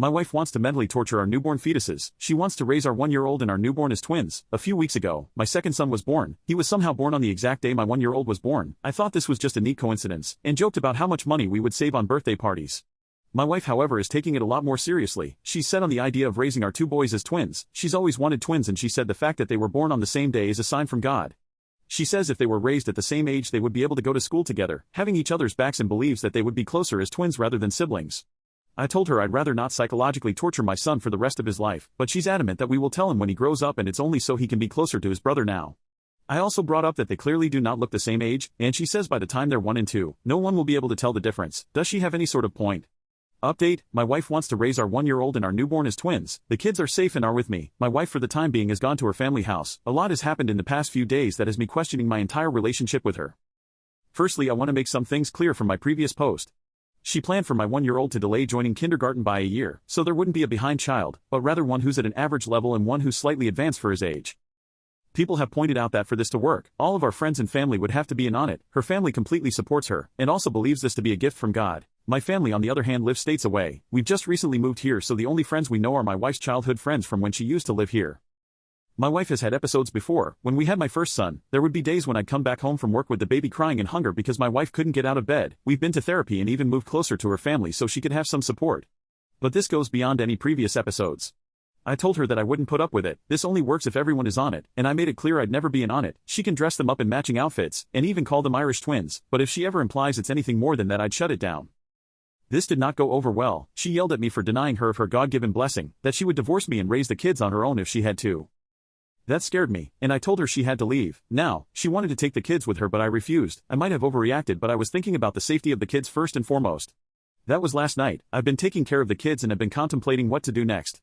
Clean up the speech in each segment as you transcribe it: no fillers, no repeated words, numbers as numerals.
My wife wants to mentally torture our newborn fetuses. She wants to raise our 1-year-old and our newborn as twins. A few weeks ago, my second son was born. He was somehow born on the exact day my 1-year-old was born. I thought this was just a neat coincidence, and joked about how much money we would save on birthday parties. My wife, however, is taking it a lot more seriously. She's set on the idea of raising our 2 boys as twins. She's always wanted twins, and she said the fact that they were born on the same day is a sign from God. She says if they were raised at the same age they would be able to go to school together, having each other's backs, and believes that they would be closer as twins rather than siblings. I told her I'd rather not psychologically torture my son for the rest of his life, but she's adamant that we will tell him when he grows up, and it's only so he can be closer to his brother now. I also brought up that they clearly do not look the same age, and she says by the time they're 1 and 2, no one will be able to tell the difference. Does she have any sort of point? Update: my wife wants to raise our 1-year-old and our newborn as twins. The kids are safe and are with me. My wife for the time being has gone to her family house. A lot has happened in the past few days that has me questioning my entire relationship with her. Firstly, I want to make some things clear from my previous post. She planned for my 1-year-old to delay joining kindergarten by a year, so there wouldn't be a behind child, but rather one who's at an average level and one who's slightly advanced for his age. People have pointed out that for this to work, all of our friends and family would have to be in on it. Her family completely supports her, and also believes this to be a gift from God. My family on the other hand lives states away. We've just recently moved here, so the only friends we know are my wife's childhood friends from when she used to live here. My wife has had episodes before. When we had my first son, there would be days when I'd come back home from work with the baby crying in hunger because my wife couldn't get out of bed. We've been to therapy and even moved closer to her family so she could have some support. But this goes beyond any previous episodes. I told her that I wouldn't put up with it. This only works if everyone is on it, and I made it clear I'd never be in on it. She can dress them up in matching outfits, and even call them Irish twins, but if she ever implies it's anything more than that, I'd shut it down. This did not go over well. She yelled at me for denying her of her God-given blessing, that she would divorce me and raise the kids on her own if she had to. That scared me, and I told her she had to leave. Now, she wanted to take the kids with her, but I refused. I might have overreacted, but I was thinking about the safety of the kids first and foremost. That was last night. I've been taking care of the kids and have been contemplating what to do next.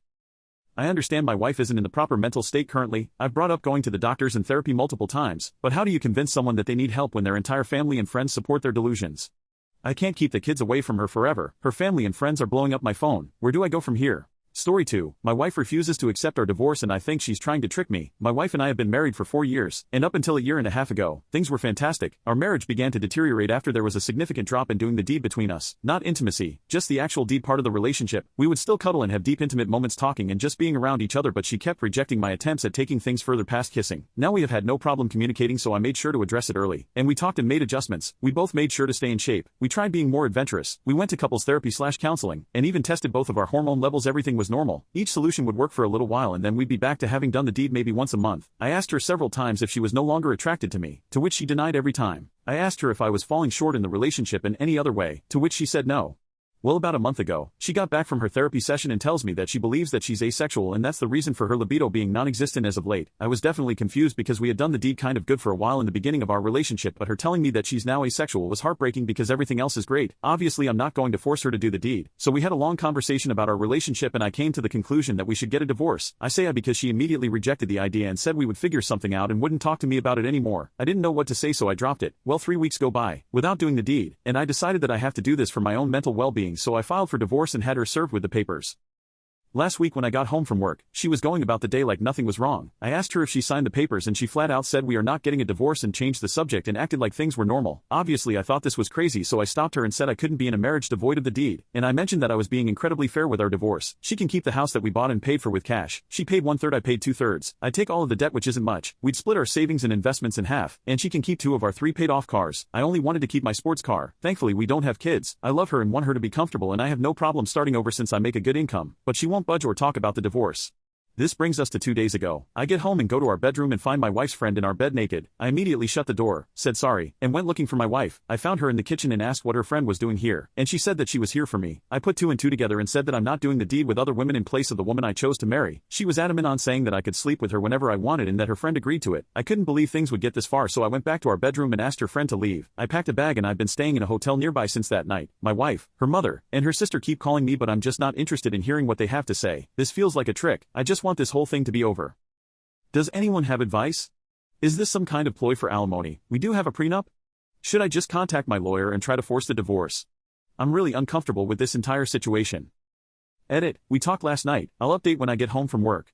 I understand my wife isn't in the proper mental state currently. I've brought up going to the doctors and therapy multiple times, but how do you convince someone that they need help when their entire family and friends support their delusions? I can't keep the kids away from her forever. Her family and friends are blowing up my phone. Where do I go from here? Story 2. My wife refuses to accept our divorce, and I think she's trying to trick me. My wife and I have been married for 4 years, and up until a year and a half ago, things were fantastic. Our marriage began to deteriorate after there was a significant drop in doing the deed between us. Not intimacy, just the actual deed part of the relationship. We would still cuddle and have deep intimate moments talking and just being around each other, but she kept rejecting my attempts at taking things further past kissing. Now we have had no problem communicating, so I made sure to address it early. And we talked and made adjustments. We both made sure to stay in shape. We tried being more adventurous. We went to couples therapy/counseling, and even tested both of our hormone levels. Everything was normal. Each solution would work for a little while, and then we'd be back to having done the deed maybe once a month. I asked her several times if she was no longer attracted to me, to which she denied every time. I asked her if I was falling short in the relationship in any other way, to which she said no. Well, about a month ago, she got back from her therapy session and tells me that she believes that she's asexual, and that's the reason for her libido being non-existent as of late. I was definitely confused because we had done the deed kind of good for a while in the beginning of our relationship, but her telling me that she's now asexual was heartbreaking because everything else is great. Obviously I'm not going to force her to do the deed, so we had a long conversation about our relationship and I came to the conclusion that we should get a divorce. I say because she immediately rejected the idea and said we would figure something out and wouldn't talk to me about it anymore. I didn't know what to say, so I dropped it. Well, 3 weeks go by without doing the deed, and I decided that I have to do this for my own mental well-being, so I filed for divorce and had her served with the papers. Last week when I got home from work, she was going about the day like nothing was wrong. I asked her if she signed the papers and she flat out said we are not getting a divorce and changed the subject and acted like things were normal. Obviously I thought this was crazy, so I stopped her and said I couldn't be in a marriage devoid of the deed, and I mentioned that I was being incredibly fair with our divorce. She can keep the house that we bought and paid for with cash. She paid 1/3, I paid 2/3. I take all of the debt, which isn't much. We'd split our savings and investments in half, and she can keep 2 of our 3 paid off cars. I only wanted to keep my sports car. Thankfully we don't have kids. I love her and want her to be comfortable, and I have no problem starting over since I make a good income, but she won't budge or talk about the divorce. This brings us to 2 days ago. I get home and go to our bedroom and find my wife's friend in our bed naked. I immediately shut the door, said sorry, and went looking for my wife. I found her in the kitchen and asked what her friend was doing here, and she said that she was here for me. I put 2 and 2 together and said that I'm not doing the deed with other women in place of the woman I chose to marry. She was adamant on saying that I could sleep with her whenever I wanted and that her friend agreed to it. I couldn't believe things would get this far, so I went back to our bedroom and asked her friend to leave. I packed a bag and I've been staying in a hotel nearby since that night. My wife, her mother, and her sister keep calling me, but I'm just not interested in hearing what they have to say. This feels like a trick. I just want this whole thing to be over. Does anyone have advice? Is this some kind of ploy for alimony? We do have a prenup? Should I just contact my lawyer and try to force the divorce? I'm really uncomfortable with this entire situation. Edit, we talked last night. I'll update when I get home from work.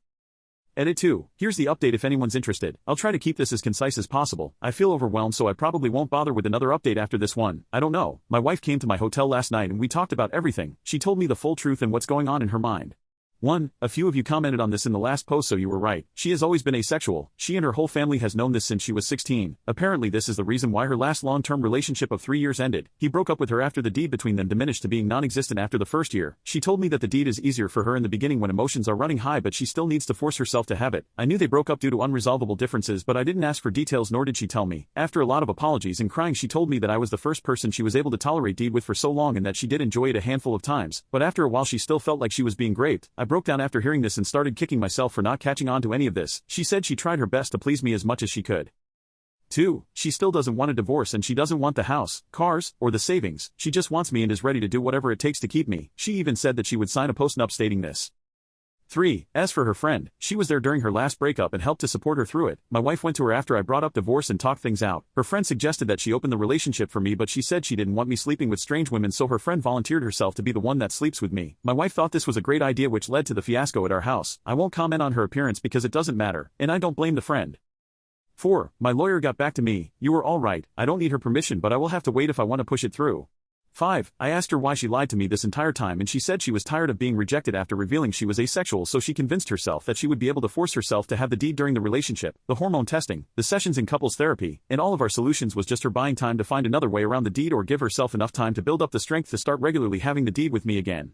Edit 2. Here's the update if anyone's interested. I'll try to keep this as concise as possible. I feel overwhelmed so I probably won't bother with another update after this one. I don't know. My wife came to my hotel last night and we talked about everything. She told me the full truth and what's going on in her mind. 1. A few of you commented on this in the last post so you were right. She has always been asexual. She and her whole family has known this since she was 16. Apparently this is the reason why her last long-term relationship of 3 years ended. He broke up with her after the deed between them diminished to being non-existent after the first year. She told me that the deed is easier for her in the beginning when emotions are running high but she still needs to force herself to have it. I knew they broke up due to unresolvable differences but I didn't ask for details nor did she tell me. After a lot of apologies and crying she told me that I was the first person she was able to tolerate deed with for so long and that she did enjoy it a handful of times, but after a while she still felt like she was being raped. I broke down after hearing this and started kicking myself for not catching on to any of this. She said she tried her best to please me as much as she could. 2. She still doesn't want a divorce and she doesn't want the house, cars, or the savings. She just wants me and is ready to do whatever it takes to keep me. She even said that she would sign a post-nup stating this. 3. As for her friend, she was there during her last breakup and helped to support her through it. My wife went to her after I brought up divorce and talked things out. Her friend suggested that she open the relationship for me but she said she didn't want me sleeping with strange women so her friend volunteered herself to be the one that sleeps with me. My wife thought this was a great idea which led to the fiasco at our house. I won't comment on her appearance because it doesn't matter, and I don't blame the friend. 4. My lawyer got back to me. You were all right. I don't need her permission but I will have to wait if I want to push it through. 5. I asked her why she lied to me this entire time and she said she was tired of being rejected after revealing she was asexual so she convinced herself that she would be able to force herself to have the deed during the relationship, the hormone testing, the sessions in couples therapy, and all of our solutions was just her buying time to find another way around the deed or give herself enough time to build up the strength to start regularly having the deed with me again.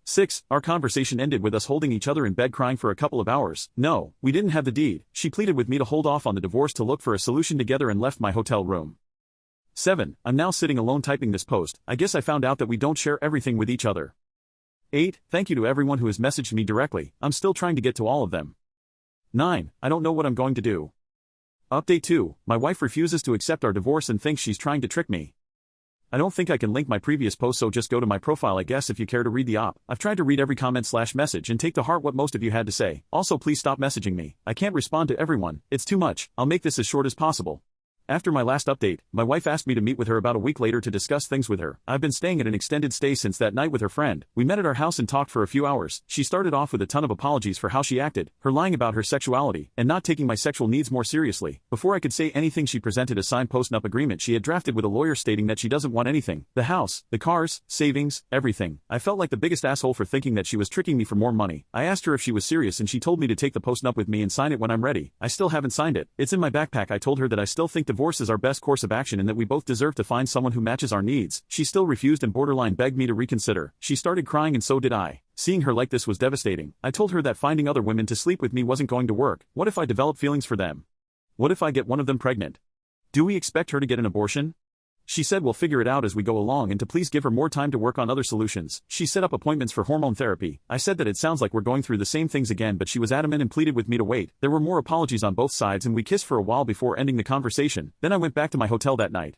6. Our conversation ended with us holding each other in bed crying for a couple of hours. No, we didn't have the deed. She pleaded with me to hold off on the divorce to look for a solution together and left my hotel room. 7. I'm now sitting alone typing this post. I guess I found out that we don't share everything with each other. 8. Thank you to everyone who has messaged me directly. I'm still trying to get to all of them. 9. I don't know what I'm going to do. Update 2. My wife refuses to accept our divorce and thinks she's trying to trick me. I don't think I can link my previous post so just go to my profile I guess if you care to read the op. I've tried to read every comment/message and take to heart what most of you had to say. Also please stop messaging me. I can't respond to everyone. It's too much. I'll make this as short as possible. After my last update, my wife asked me to meet with her about a week later to discuss things with her. I've been staying at an extended stay since that night with her friend. We met at our house and talked for a few hours. She started off with a ton of apologies for how she acted, her lying about her sexuality, and not taking my sexual needs more seriously. Before I could say anything she presented a signed post-nup agreement she had drafted with a lawyer stating that she doesn't want anything. The house, the cars, savings, everything. I felt like the biggest asshole for thinking that she was tricking me for more money. I asked her if she was serious and she told me to take the post-nup with me and sign it when I'm ready. I still haven't signed it. It's in my backpack. I told her that I still think divorce is our best course of action and that we both deserve to find someone who matches our needs. She still refused and borderline begged me to reconsider. She started crying and so did I. Seeing her like this was devastating. I told her that finding other women to sleep with me wasn't going to work. What if I develop feelings for them? What if I get one of them pregnant? Do we expect her to get an abortion? She said we'll figure it out as we go along and to please give her more time to work on other solutions. She set up appointments for hormone therapy. I said that it sounds like we're going through the same things again but she was adamant and pleaded with me to wait. There were more apologies on both sides and we kissed for a while before ending the conversation. Then I went back to my hotel that night.